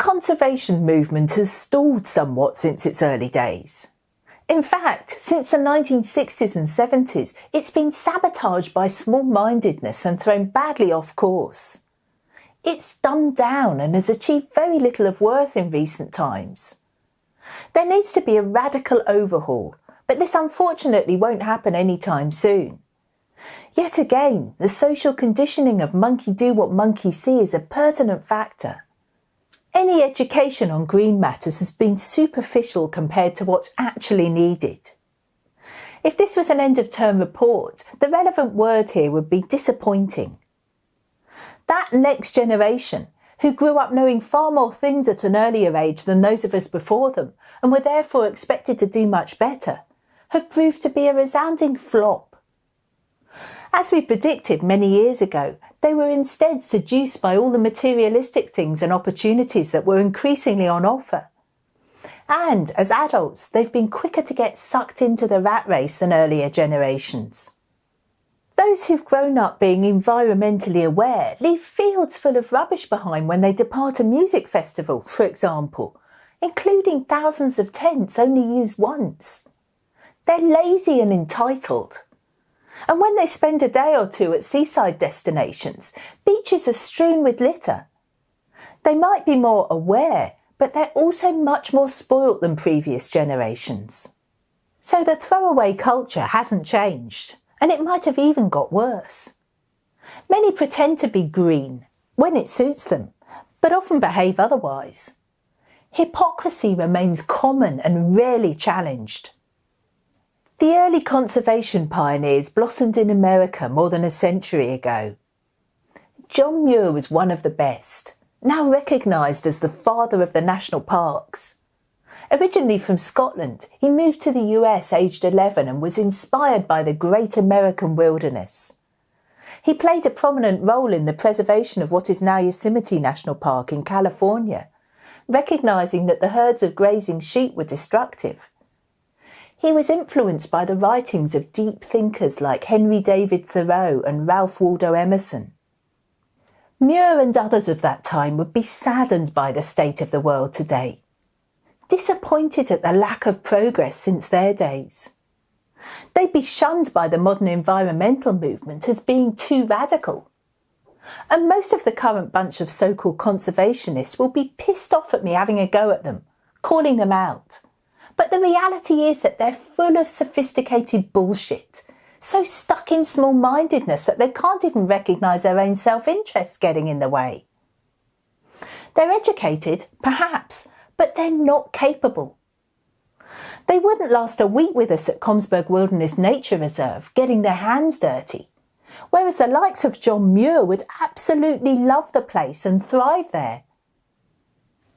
conservation movement has stalled somewhat since its early days. In fact, since the 1960s and 70s, it's been sabotaged by small-mindedness and thrown badly off course. It's dumbed down and has achieved very little of worth in recent times. There needs to be a radical overhaul, but this unfortunately won't happen anytime soon. Yet again, the social conditioning of monkey do what monkey see is a pertinent factor. Any education on green matters has been superficial compared to what's actually needed. If this was an end-of-term report, the relevant word here would be disappointing. That next generation, who grew up knowing far more things at an earlier age than those of us before them, and were therefore expected to do much better, have proved to be a resounding flop. As we predicted many years ago, they were instead seduced by all the materialistic things and opportunities that were increasingly on offer. And as adults, they've been quicker to get sucked into the rat race than earlier generations. Those who've grown up being environmentally aware leave fields full of rubbish behind when they depart a music festival, for example, including thousands of tents only used once. They're lazy and entitled. And when they spend a day or two at seaside destinations, beaches are strewn with litter. They might be more aware, but they're also much more spoilt than previous generations. So the throwaway culture hasn't changed, and it might have even got worse. Many pretend to be green when it suits them, but often behave otherwise. Hypocrisy remains common and rarely challenged. The early conservation pioneers blossomed in America more than a century ago. John Muir was one of the best, now recognised as the father of the national parks. Originally from Scotland, he moved to the US aged 11 and was inspired by the great American wilderness. He played a prominent role in the preservation of what is now Yosemite National Park in California, recognising that the herds of grazing sheep were destructive. He was influenced by the writings of deep thinkers like Henry David Thoreau and Ralph Waldo Emerson. Muir and others of that time would be saddened by the state of the world today, disappointed at the lack of progress since their days. They'd be shunned by the modern environmental movement as being too radical. And most of the current bunch of so-called conservationists will be pissed off at me having a go at them, calling them out. But the reality is that they're full of sophisticated bullshit, so stuck in small-mindedness that they can't even recognise their own self-interest getting in the way. They're educated, perhaps, but they're not capable. They wouldn't last a week with us at Comsburg Wilderness Nature Reserve, getting their hands dirty, whereas the likes of John Muir would absolutely love the place and thrive there.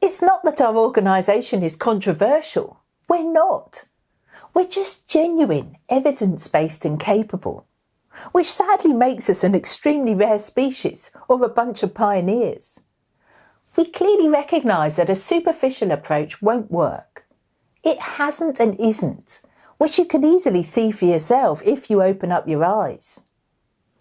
It's not that our organisation is controversial. We're not. We're just genuine, evidence-based and capable, which sadly makes us an extremely rare species or a bunch of pioneers. We clearly recognise that a superficial approach won't work. It hasn't and isn't, which you can easily see for yourself if you open up your eyes.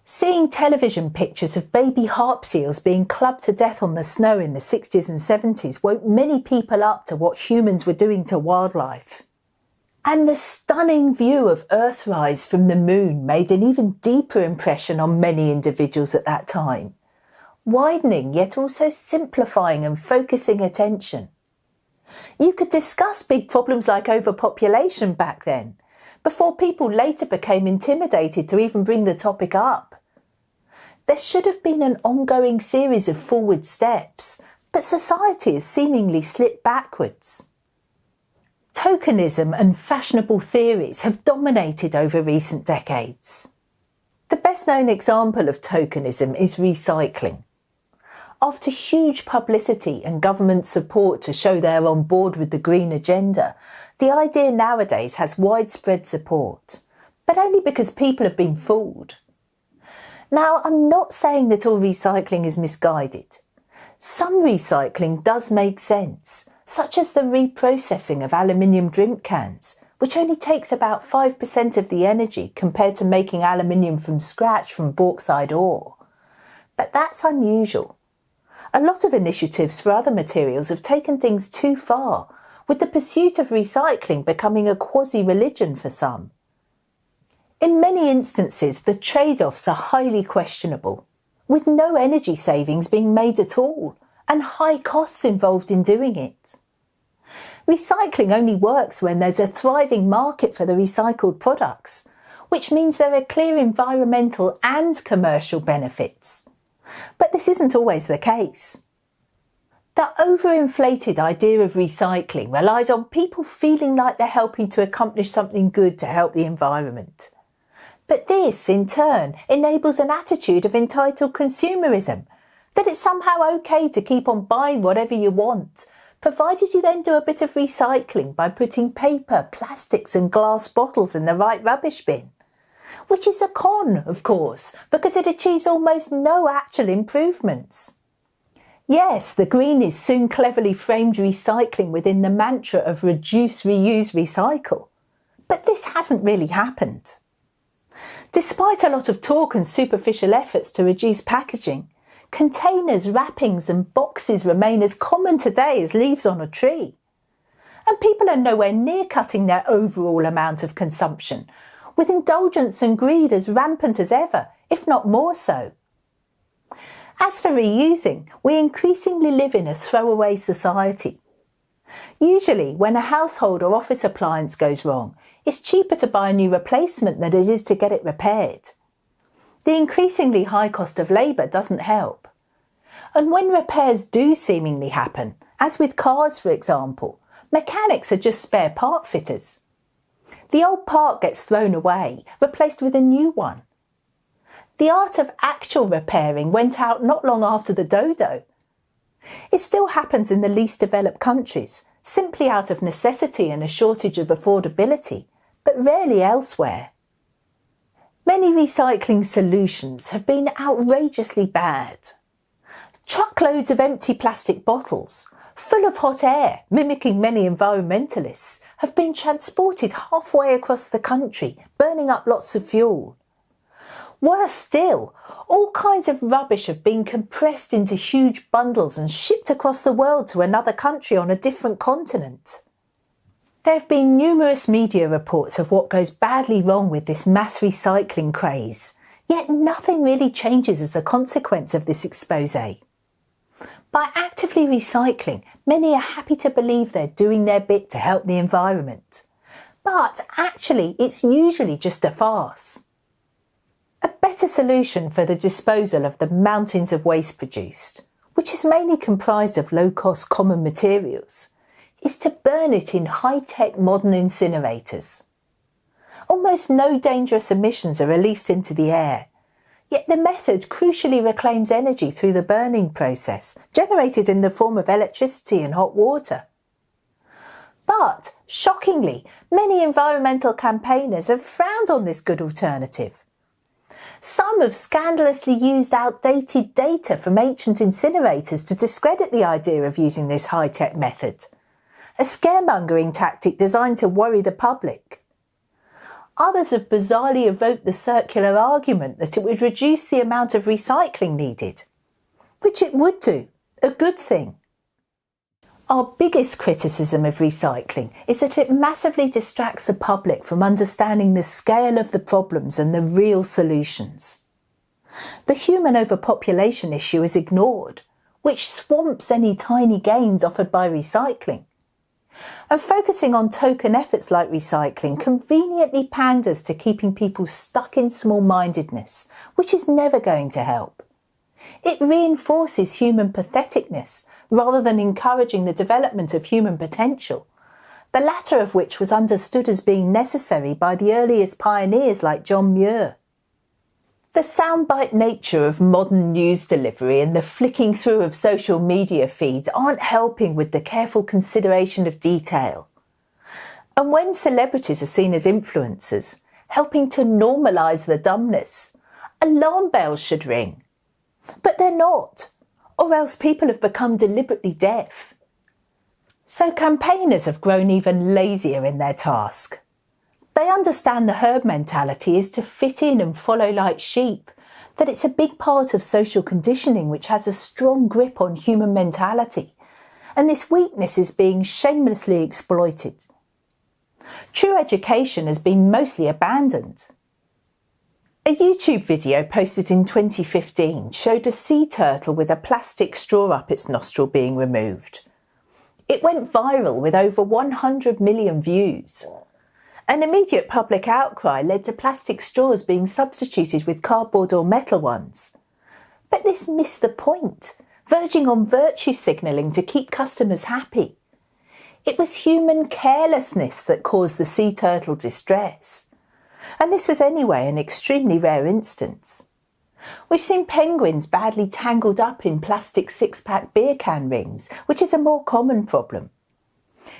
Seeing television pictures of baby harp seals being clubbed to death on the snow in the 60s and 70s woke many people up to what humans were doing to wildlife. And the stunning view of Earthrise from the moon made an even deeper impression on many individuals at that time, widening yet also simplifying and focusing attention. You could discuss big problems like overpopulation back then, before people later became intimidated to even bring the topic up. There should have been an ongoing series of forward steps, but society has seemingly slipped backwards. Tokenism and fashionable theories have dominated over recent decades. The best-known example of tokenism is recycling. After huge publicity and government support to show they're on board with the green agenda, the idea nowadays has widespread support, but only because people have been fooled. Now, I'm not saying that all recycling is misguided. Some recycling does make sense, such as the reprocessing of aluminium drink cans, which only takes about 5% of the energy compared to making aluminium from scratch from bauxite ore. But that's unusual. a lot of initiatives for other materials have taken things too far, with the pursuit of recycling becoming a quasi-religion for some. In many instances, the trade-offs are highly questionable, with no energy savings being made at all, and high costs involved in doing it. Recycling only works when there's a thriving market for the recycled products, which means there are clear environmental and commercial benefits. But this isn't always the case. The overinflated idea of recycling relies on people feeling like they're helping to accomplish something good to help the environment. But this, in turn, enables an attitude of entitled consumerism, that it's somehow okay to keep on buying whatever you want, provided you then do a bit of recycling by putting paper, plastics and glass bottles in the right rubbish bin. Which is a con, of course, because it achieves almost no actual improvements. Yes, the green is soon cleverly framed recycling within the mantra of reduce, reuse, recycle. But this hasn't really happened. Despite a lot of talk and superficial efforts to reduce packaging, containers, wrappings and boxes remain as common today as leaves on a tree. And people are nowhere near cutting their overall amount of consumption, with indulgence and greed as rampant as ever, if not more so. As for reusing, we increasingly live in a throwaway society. Usually, when a household or office appliance goes wrong, it's cheaper to buy a new replacement than it is to get it repaired. The increasingly high cost of labour doesn't help. And when repairs do seemingly happen, as with cars for example, mechanics are just spare part fitters. The old part gets thrown away, replaced with a new one. The art of actual repairing went out not long after the dodo. It still happens in the least developed countries, simply out of necessity and a shortage of affordability, but rarely elsewhere. Many recycling solutions have been outrageously bad. Truckloads of empty plastic bottles, full of hot air, mimicking many environmentalists, have been transported halfway across the country, burning up lots of fuel. Worse still, all kinds of rubbish have been compressed into huge bundles and shipped across the world to another country on a different continent. There have been numerous media reports of what goes badly wrong with this mass recycling craze, yet nothing really changes as a consequence of this expose. By actively recycling, many are happy to believe they're doing their bit to help the environment. But actually, it's usually just a farce. A better solution for the disposal of the mountains of waste produced, which is mainly comprised of low-cost common materials, is to burn it in high-tech modern incinerators. Almost no dangerous emissions are released into the air, yet the method crucially reclaims energy through the burning process, generated in the form of electricity and hot water. But, shockingly, many environmental campaigners have frowned on this good alternative. Some have scandalously used outdated data from ancient incinerators to discredit the idea of using this high-tech method, a scaremongering tactic designed to worry the public. Others have bizarrely evoked the circular argument that it would reduce the amount of recycling needed, which it would do, a good thing. Our biggest criticism of recycling is that it massively distracts the public from understanding the scale of the problems and the real solutions. The human overpopulation issue is ignored, which swamps any tiny gains offered by recycling. And focusing on token efforts like recycling conveniently panders to keeping people stuck in small-mindedness, which is never going to help. It reinforces human patheticness rather than encouraging the development of human potential, the latter of which was understood as being necessary by the earliest pioneers like John Muir. The soundbite nature of modern news delivery and the flicking through of social media feeds aren't helping with the careful consideration of detail. And when celebrities are seen as influencers, helping to normalise the dumbness, alarm bells should ring. But they're not, or else people have become deliberately deaf. So campaigners have grown even lazier in their task. They understand the herd mentality is to fit in and follow like sheep, that it's a big part of social conditioning which has a strong grip on human mentality, and this weakness is being shamelessly exploited. True education has been mostly abandoned. A YouTube video posted in 2015 showed a sea turtle with a plastic straw up its nostril being removed. It went viral with over 100 million views. An immediate public outcry led to plastic straws being substituted with cardboard or metal ones. But this missed the point, verging on virtue signalling to keep customers happy. It was human carelessness that caused the sea turtle distress. And this was anyway an extremely rare instance. We've seen penguins badly tangled up in plastic six-pack beer can rings, which is a more common problem.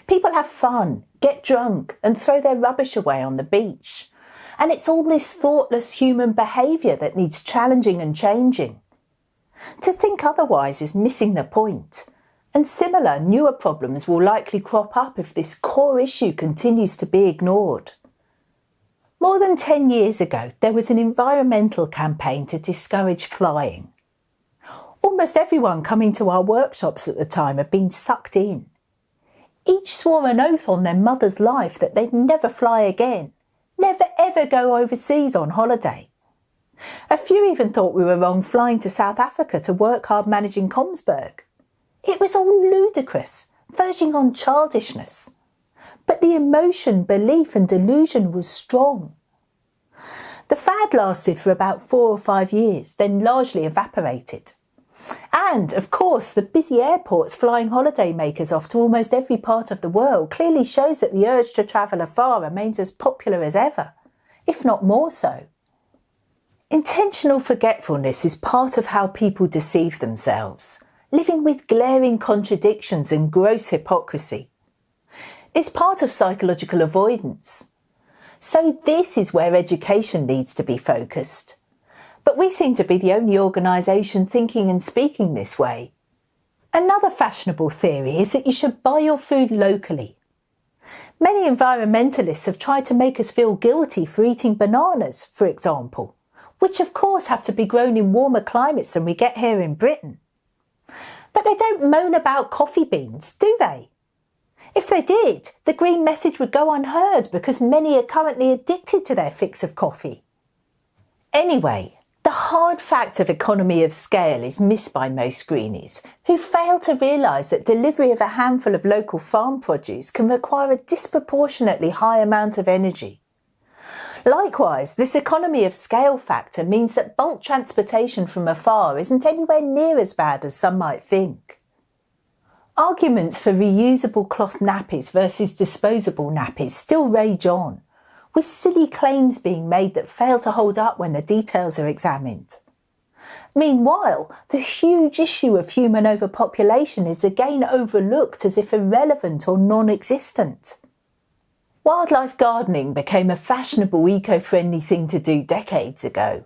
People have fun, get drunk and throw their rubbish away on the beach. And it's all this thoughtless human behaviour that needs challenging and changing. To think otherwise is missing the point. And similar, newer problems will likely crop up if this core issue continues to be ignored. More than 10 years ago, there was an environmental campaign to discourage flying. Almost everyone coming to our workshops at the time had been sucked in. Each swore an oath on their mother's life that they'd never fly again, never ever go overseas on holiday. A few even thought we were wrong flying to South Africa to work hard managing Kongsberg. It was all ludicrous, verging on childishness. But the emotion, belief and delusion was strong. The fad lasted for about 4 or 5 years, then largely evaporated. And, of course, the busy airports flying holidaymakers off to almost every part of the world clearly shows that the urge to travel afar remains as popular as ever, if not more so. Intentional forgetfulness is part of how people deceive themselves, living with glaring contradictions and gross hypocrisy. It's part of psychological avoidance. So this is where education needs to be focused. But we seem to be the only organisation thinking and speaking this way. Another fashionable theory is that you should buy your food locally. Many environmentalists have tried to make us feel guilty for eating bananas, for example, which of course have to be grown in warmer climates than we get here in Britain. But they don't moan about coffee beans, do they? If they did, the green message would go unheard because many are currently addicted to their fix of coffee. Anyway, the hard fact of economy of scale is missed by most greenies, who fail to realise that delivery of a handful of local farm produce can require a disproportionately high amount of energy. Likewise, this economy of scale factor means that bulk transportation from afar isn't anywhere near as bad as some might think. Arguments for reusable cloth nappies versus disposable nappies still rage on, with silly claims being made that fail to hold up when the details are examined. Meanwhile, the huge issue of human overpopulation is again overlooked as if irrelevant or non-existent. Wildlife gardening became a fashionable eco-friendly thing to do decades ago.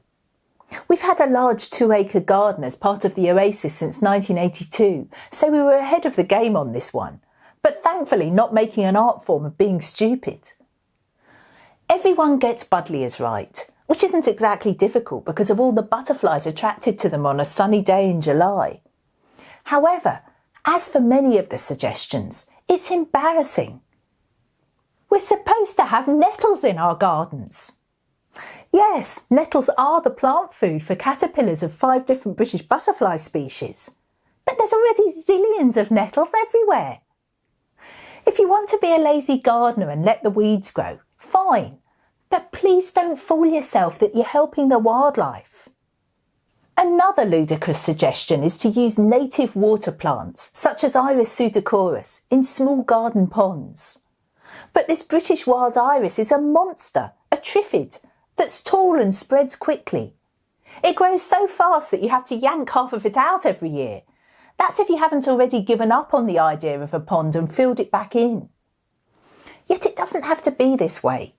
We've had a large 2-acre garden as part of the Oasis since 1982, so we were ahead of the game on this one, but thankfully not making an art form of being stupid. Everyone gets buddleias right, which isn't exactly difficult because of all the butterflies attracted to them on a sunny day in July. However, as for many of the suggestions, it's embarrassing. We're supposed to have nettles in our gardens. Yes, nettles are the plant food for caterpillars of 5 different British butterfly species. But there's already zillions of nettles everywhere. If you want to be a lazy gardener and let the weeds grow, fine. But please don't fool yourself that you're helping the wildlife. Another ludicrous suggestion is to use native water plants, such as Iris pseudochorus, in small garden ponds. But this British wild iris is a monster, a triffid, that's tall and spreads quickly. It grows so fast that you have to yank half of it out every year. That's if you haven't already given up on the idea of a pond and filled it back in. Yet it doesn't have to be this way.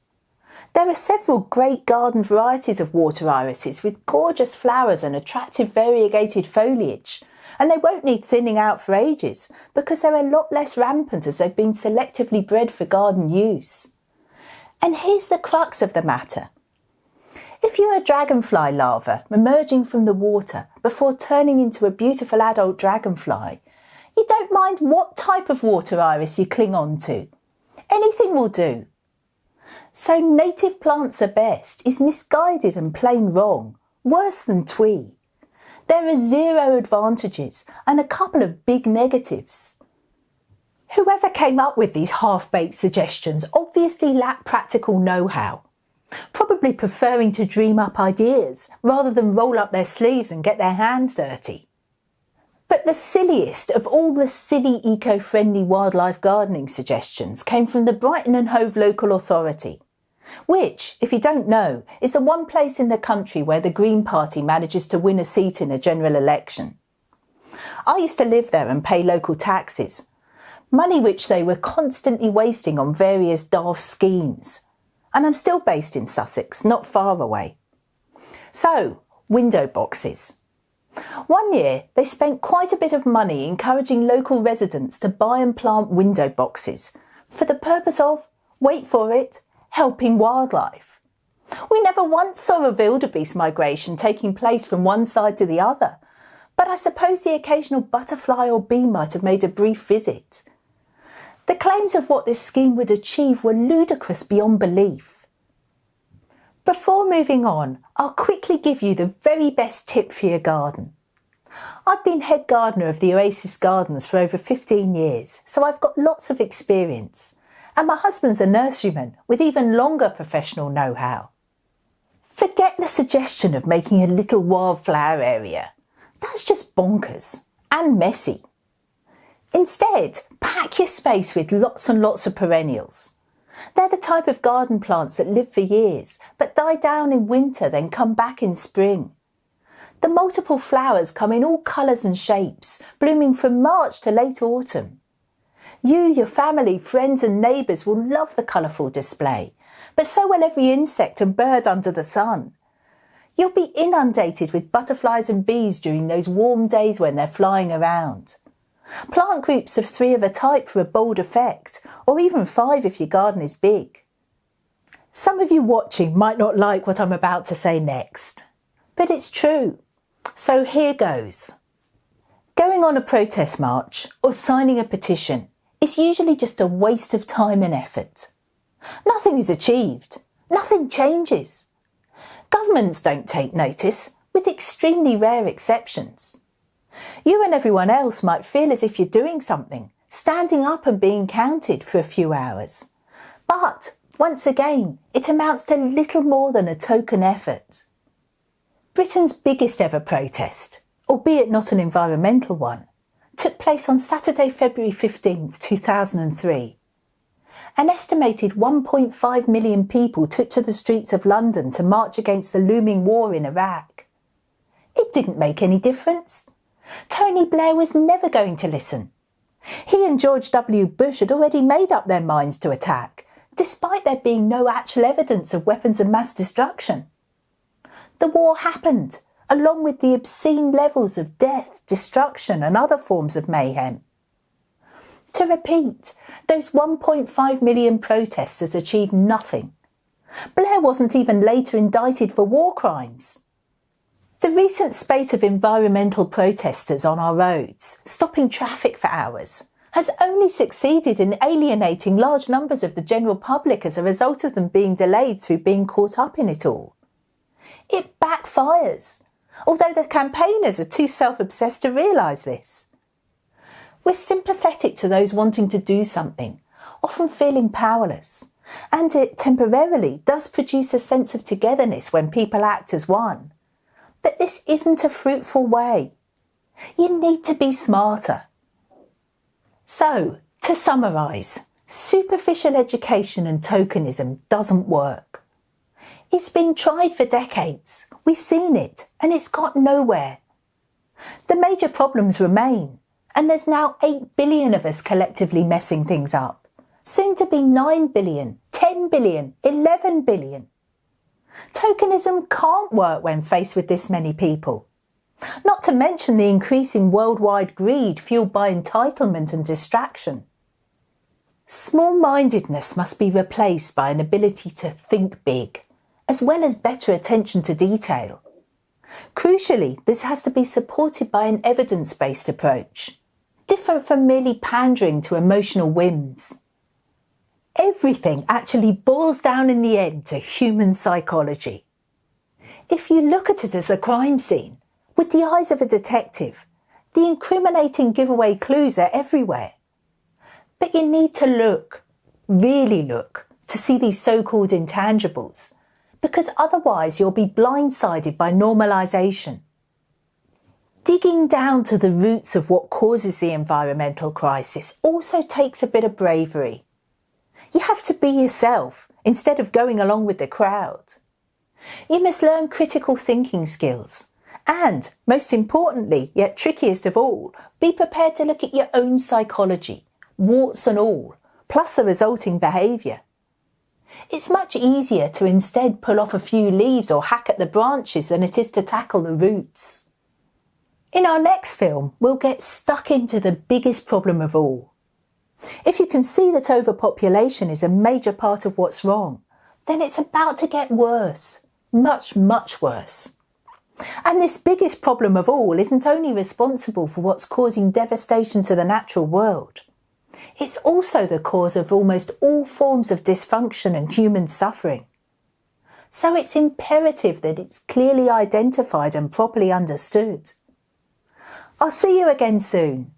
There are several great garden varieties of water irises with gorgeous flowers and attractive variegated foliage, and they won't need thinning out for ages because they're a lot less rampant as they've been selectively bred for garden use. And here's the crux of the matter. If you're a dragonfly larva emerging from the water before turning into a beautiful adult dragonfly, you don't mind what type of water iris you cling on to. Anything will do. So native plants are best is misguided and plain wrong, worse than twee. There are 0 advantages and a couple of big negatives. Whoever came up with these half-baked suggestions obviously lacked practical know-how, probably preferring to dream up ideas rather than roll up their sleeves and get their hands dirty. But the silliest of all the silly eco-friendly wildlife gardening suggestions came from the Brighton and Hove Local Authority, which, if you don't know, is the one place in the country where the Green Party manages to win a seat in a general election. I used to live there and pay local taxes, money which they were constantly wasting on various daft schemes. And I'm still based in Sussex, not far away. So, window boxes. One year, they spent quite a bit of money encouraging local residents to buy and plant window boxes for the purpose of, wait for it, helping wildlife. We never once saw a wildebeest migration taking place from one side to the other, but I suppose the occasional butterfly or bee might have made a brief visit. The claims of what this scheme would achieve were ludicrous beyond belief. Before moving on, I'll quickly give you the very best tip for your garden. I've been head gardener of the Oasis Gardens for over 15 years, so I've got lots of experience. And my husband's a nurseryman with even longer professional know-how. Forget the suggestion of making a little wildflower area. That's just bonkers and messy. Instead, pack your space with lots and lots of perennials. They're the type of garden plants that live for years, but die down in winter, then come back in spring. The multiple flowers come in all colours and shapes, blooming from March to late autumn. You, your family, friends and neighbours will love the colourful display, but so will every insect and bird under the sun. You'll be inundated with butterflies and bees during those warm days when they're flying around. Plant groups of 3 of a type for a bold effect, or even 5 if your garden is big. Some of you watching might not like what I'm about to say next, but it's true. So here goes. Going on a protest march or signing a petition is usually just a waste of time and effort. Nothing is achieved. Nothing changes. Governments don't take notice, with extremely rare exceptions. You and everyone else might feel as if you're doing something, standing up and being counted for a few hours. But, once again, it amounts to little more than a token effort. Britain's biggest ever protest, albeit not an environmental one, took place on Saturday, February 15, 2003. An estimated 1.5 million people took to the streets of London to march against the looming war in Iraq. It didn't make any difference. Tony Blair was never going to listen. He and George W. Bush had already made up their minds to attack, despite there being no actual evidence of weapons of mass destruction. The war happened, along with the obscene levels of death, destruction and other forms of mayhem. To repeat, those 1.5 million protesters achieved nothing. Blair wasn't even later indicted for war crimes. The recent spate of environmental protesters on our roads, stopping traffic for hours, has only succeeded in alienating large numbers of the general public as a result of them being delayed through being caught up in it all. It backfires, although the campaigners are too self-obsessed to realise this. We're sympathetic to those wanting to do something, often feeling powerless, and it temporarily does produce a sense of togetherness when people act as one. But this isn't a fruitful way. You need to be smarter. So, to summarise, superficial education and tokenism doesn't work. It's been tried for decades. We've seen it, and it's got nowhere. The major problems remain, and there's now 8 billion of us collectively messing things up. Soon to be 9 billion, 10 billion, 11 billion. Tokenism can't work when faced with this many people. Not to mention the increasing worldwide greed fueled by entitlement and distraction. Small-mindedness must be replaced by an ability to think big as well as better attention to detail. Crucially, this has to be supported by an evidence-based approach, different from merely pandering to emotional whims. Everything actually boils down in the end to human psychology. If you look at it as a crime scene, with the eyes of a detective, the incriminating giveaway clues are everywhere. But you need to look, really look, to see these so-called intangibles, because otherwise you'll be blindsided by normalisation. Digging down to the roots of what causes the environmental crisis also takes a bit of bravery. You have to be yourself instead of going along with the crowd. You must learn critical thinking skills and, most importantly, yet trickiest of all, be prepared to look at your own psychology, warts and all, plus the resulting behaviour. It's much easier to instead pull off a few leaves or hack at the branches than it is to tackle the roots. In our next film, we'll get stuck into the biggest problem of all. If you can see that overpopulation is a major part of what's wrong, then it's about to get worse. Much, much worse. And this biggest problem of all isn't only responsible for what's causing devastation to the natural world. It's also the cause of almost all forms of dysfunction and human suffering. So it's imperative that it's clearly identified and properly understood. I'll see you again soon.